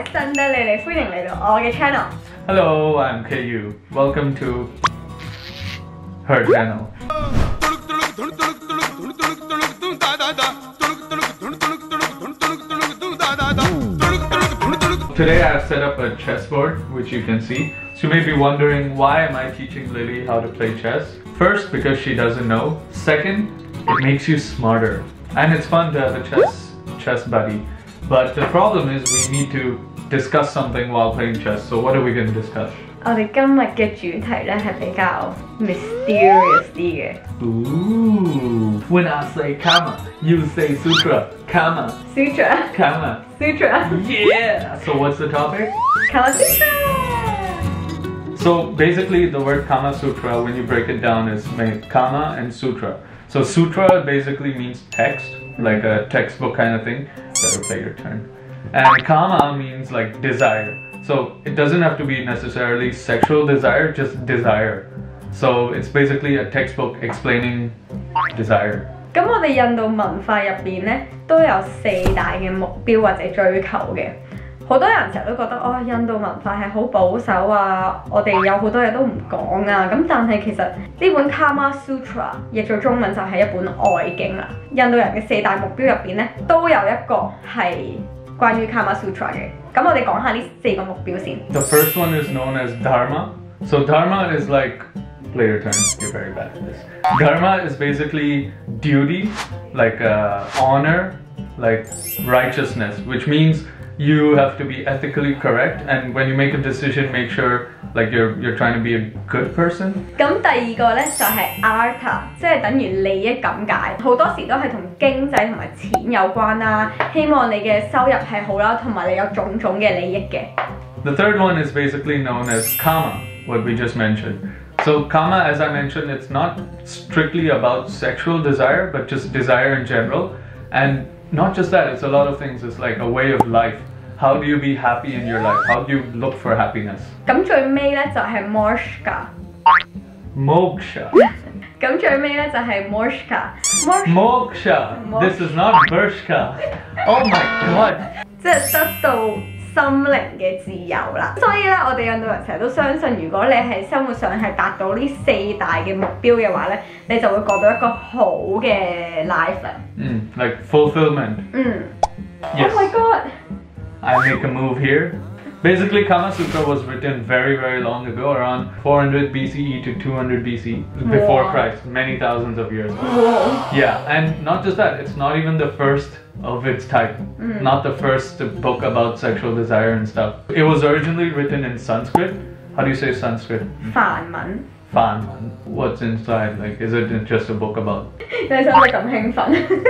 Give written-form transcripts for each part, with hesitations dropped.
係新德莉莉，歡迎嚟到我嘅 channel。Hello, I'm KU. Welcome to her channel. Today I've set up a chessboard, which you can see. So you may be wondering, why am I teaching Lily how to play chess? First, because she doesn't know. Second, it makes you smarter. And it's fun to have a chess buddy. But the problem is we need to discuss something while playing chess. So what are we going to discuss? 我哋今日嘅主題咧係比較 mysterious 啲嘅。Ooh, when I say Kama, you say Sutra. Kama. Sutra. Kama. Sutra. Yeah! So what's the topic? Kamasutra. So basically the word Kamasutra, when you break it down, is Kama and Sutra. So Sutra basically means text, like a textbook kind of thing. Better play your turn. And Kama means like desire. So it doesn't have to be necessarily sexual desire, just desire. So it's basically a textbook explaining desire. 咁我哋印度文化入邊咧都有4大嘅目標或者追求嘅。好多人成日都覺得印度文化係好保守啊，我哋有好多嘢都唔講啊。咁但係其實呢本 Kamasutra 譯做中文就係一本愛經啦。印度人嘅4大目標入邊咧都有一個係關於 Kamasutra 嘅。咁我哋講下呢4個目標先。The first one is known as Dharma. So Dharma is like, play your turn, you're very bad at this. Dharma is basically duty, like honor, like righteousness, which means you have to be ethically correct, and when you make a decision, make sure like you're trying to be a good person. 咁第二個咧就係 Artha， 即係等於利益咁解。好多時都係同經濟同埋錢有關啦，希望你嘅收入係好啦，同埋你有種種嘅利益嘅。The third one is basically known as Kama, what we just mentioned. So Kama, as I mentioned, it's not strictly about sexual desire, but just desire in general. And not just that, it's a lot of things. It's like a way of life. How do you be happy in your life? How do you look for happiness? 咁最尾咧就係 Moksha。 Moksha. 咁最尾咧就係 Moksha。 Moksha. This is not Bershka. Oh my god. 即係得到心靈嘅自由啦。所以咧，我哋印度人成日都相信，如果你喺生活上係達到呢4大嘅目標嘅話咧，你就會過到一個好嘅 life 啦。Like fulfillment. Yes. Oh my god. I make a move here. Basically, Kamasutra was written very, very long ago, around 400 BCE to 200 BC, before Christ, many thousands of years ago. Whoa. Yeah, and not just that, it's not even the first of its type, not the first book about sexual desire and stuff. It was originally written in Sanskrit. How do you say Sanskrit? 梵文。Fanman. What's inside? Like, is it just a book about? 你使唔使咁興奮？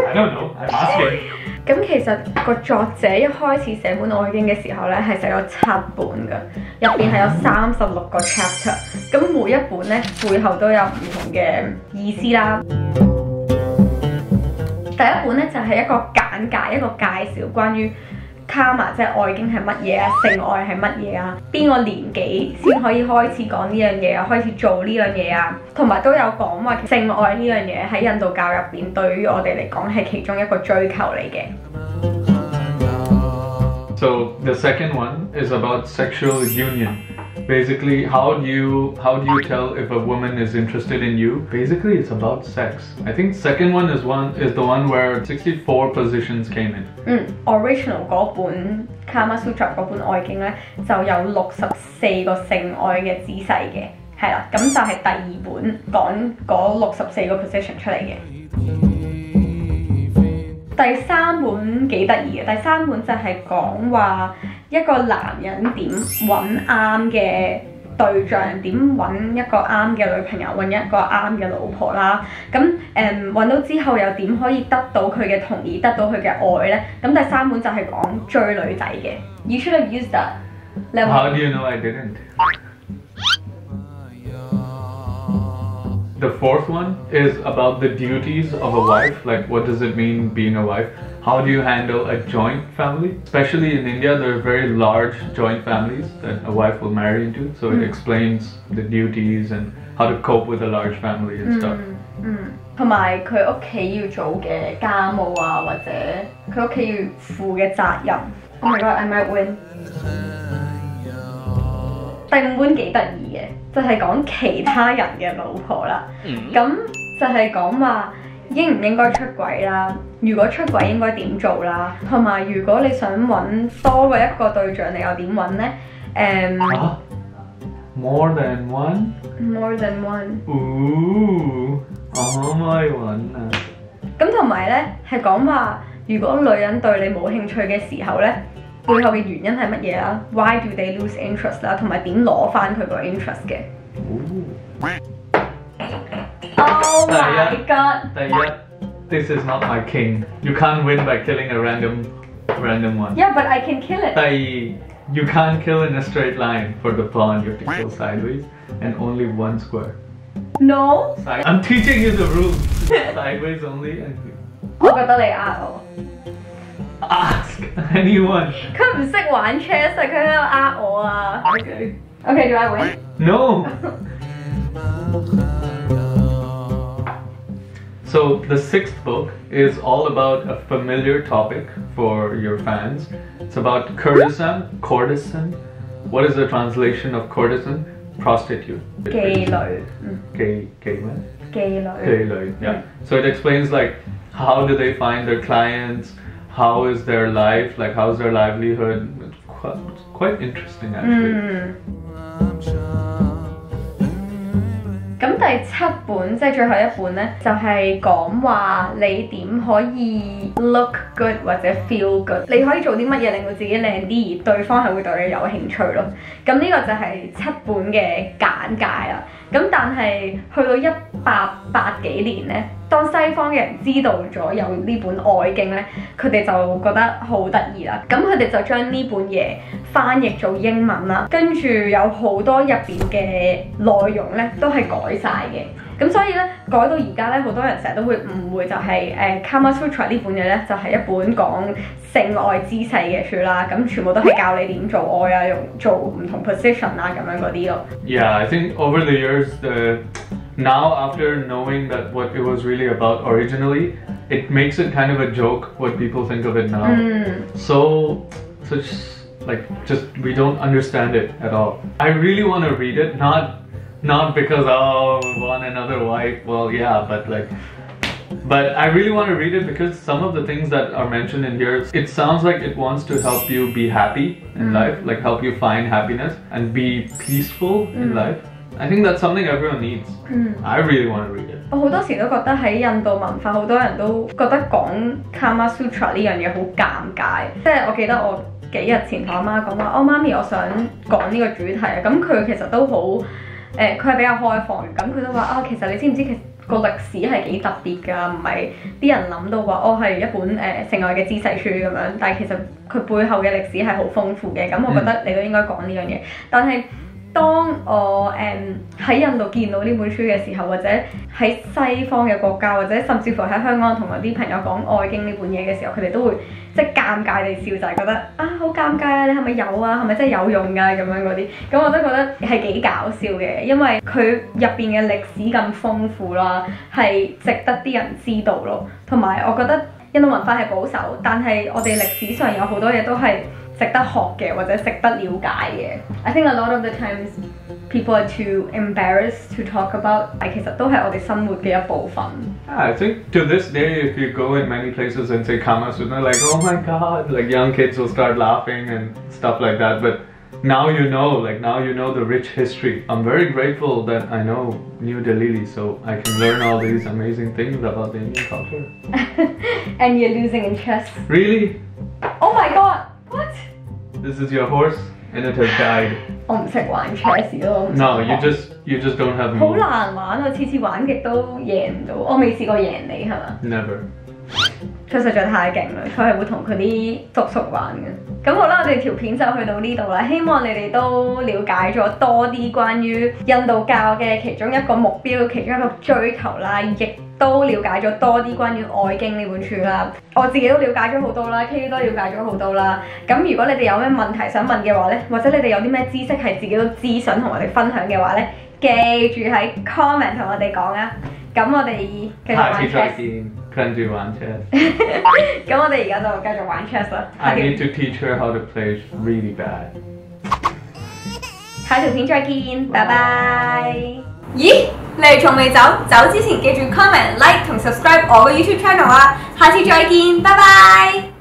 I don't know. I'm asking. 咁其實個作者一開始寫本愛經嘅時候咧，係寫咗7本嘅，入邊係有36個 chapter。咁每一本咧背後都有唔同嘅意思啦。第一本咧就係一個簡介，一個介紹關於 Karma 即係愛經係乜嘢啊，性愛係乜嘢啊，邊個年紀先可以開始講呢樣嘢啊，開始做呢樣嘢啊，同埋都有講話性愛呢樣嘢喺印度教入邊對於我哋嚟講係其中一個追求嚟嘅。So the second one is about sexual union. Basically, how do you tell if a woman is interested in you? Basically, it's about sex. I think second one is the one where 64 positions came in. Original 嗰本 Kamasutra 嗰本愛經咧，就有64個性愛嘅姿勢嘅，係啦，咁就係第2本講嗰64個 position 出嚟嘅。第3本幾得意嘅，第3本就係講話一個男人點揾啱嘅對象，點揾一個啱嘅女朋友，揾一個啱嘅老婆啦。咁揾到之後又點可以得到佢嘅同意，得到佢嘅愛咧？咁第3本就係講追女仔嘅。You should have used that. How do you know I didn't? The fourth one is about the duties of a wife, like what does it mean being a wife? How do you handle a joint family? Especially in India, there are very large joint families that a wife will marry into, so it explains the duties and how to cope with a large family and stuff. 同埋佢屋企要做嘅家務啊，或者佢屋企要負嘅責任。Oh my god, I might win。第5本幾得意嘅，就係講其他人嘅老婆啦。咁就係講話應唔應該出軌啦，如果出軌應該點做啦，同埋如果你想揾多過一個對象，你又點揾呢？More than one? More than one。可唔可以揾啊？咁同埋呢係講話，如果女人對你冇興趣嘅時候呢，背後嘅原因係乜嘢啦 ？Why do they lose interest 啦？同埋點攞翻佢個 interest 嘅？Oh my god！ 第一 ，This is not my king. You can't win by killing a random one. Yeah, but I can kill it. 第二 ，You can't kill in a straight line for the pawn. You have to kill sideways and only one square. No. I'm teaching you the rules. Sideways only. 我覺得你呃我。Ask anyone. 佢唔識玩 chess 啊，佢喺度呃我啊。Okay. Okay, do I win? No. So the 6th book is all about a familiar topic for your fans. It's about courtesan. What is the translation of courtesan? Prostitute. 妓女。妓女. Yeah. So it explains like how do they find their clients, how is their life, like how's their livelihood. It's quite interesting actually. 咁第7本即係最後一本呢，就係講話你點可以 look good 或者 feel good， 你可以做啲乜嘢令到自己靚啲，而對方係會對你有興趣咯。咁呢個就係7本嘅簡介啦。咁但係去到1880幾年呢，當西方嘅人知道咗有呢本愛經呢，佢哋就覺得好得意啦。咁佢哋就將呢本嘢翻譯做英文啦，跟住有好多入邊嘅內容呢都係改晒嘅。咁所以呢，改到而家呢，好多人成日都會誤會就係Kamasutra 呢本嘢呢，就係一本講性愛姿勢嘅書啦。咁全部都係教你點做愛啊，用做唔同 position 啊咁樣嗰啲咯。Yeah, I think over the years, now after knowing that what it was really about originally, it makes it kind of a joke what people think of it now. So just we don't understand it at all. I really want to read it, not because want another wife. Well, yeah, but I really want to read it because some of the things that are mentioned in here, it sounds like it wants to help you be happy in life, like help you find happiness and be peaceful in life. I think that's something everyone needs. I really want to read it. 我好多時都覺得喺印度文化，好多人都覺得講 Kamasutra 呢樣嘢好尷尬。即係我記得我幾日前同阿媽講話，媽咪我想講呢個主題啊。咁佢其實都好佢係比較開放嘅。咁佢都話其實你知唔知其實個歷史係幾特別㗎？唔係啲人諗到話係一本性愛嘅姿勢書咁樣，但係其實佢背後嘅歷史係好豐富嘅。咁我覺得你都應該講呢樣嘢。但係當我喺印度見到呢本書嘅時候，或者喺西方嘅國家，或者甚至乎喺香港同我啲朋友講《愛經》呢本嘢嘅時候，佢哋都會即係尷尬地笑，就係覺得好尷尬啊！你係咪有啊？係咪真係有用㗎？咁樣嗰啲，咁我都覺得係幾搞笑嘅，因為佢入邊嘅歷史咁豐富啦，係值得啲人知道咯。同埋我覺得印度文化係保守，但係我哋歷史上有好多嘢都係值得學嘅或者值得了解嘅。I think a lot of the times people are too embarrassed to talk about， 其實都係我哋生活嘅一部分。I think to this day, if you go in many places and say Kamasutra, like oh my god, like young kids will start laughing and stuff like that. But now you know, the rich history. I'm very grateful that I know New Delhi, so I can learn all these amazing things about the Indian culture. And you're losing interest. Really? Oh my god! What? This is your horse, and it has died. 我唔識玩 chess 咯。No, you just don't have. 好難玩啊！次次玩極都贏唔到，我未試過贏你係嘛 ？Never. 佢實在太勁啦！佢係會同佢啲叔叔玩嘅。咁好啦，我哋條片就去到呢度啦。希望你哋都了解咗多啲關於印度教嘅其中一個目標、其中一個追求啦，亦都了解咗多啲關於《愛經》呢本書啦。我自己都了解咗好多啦 ，K 都了解咗好多啦。咁如果你哋有咩問題想問嘅話呢，或者你哋有啲咩知識係自己都知想同我哋分享嘅話呢，記住喺 comment 同我哋講啊！咁我哋繼續玩 chess。下次再見，跟住玩 chess。咁我哋而家就繼續玩 chess 啦。I need to teach her how to play really bad。下條片再見，拜拜。咦，你哋仲未走？走之前記住 comment、like 同 subscribe 我嘅 YouTube channel 啊！下次再見，拜拜。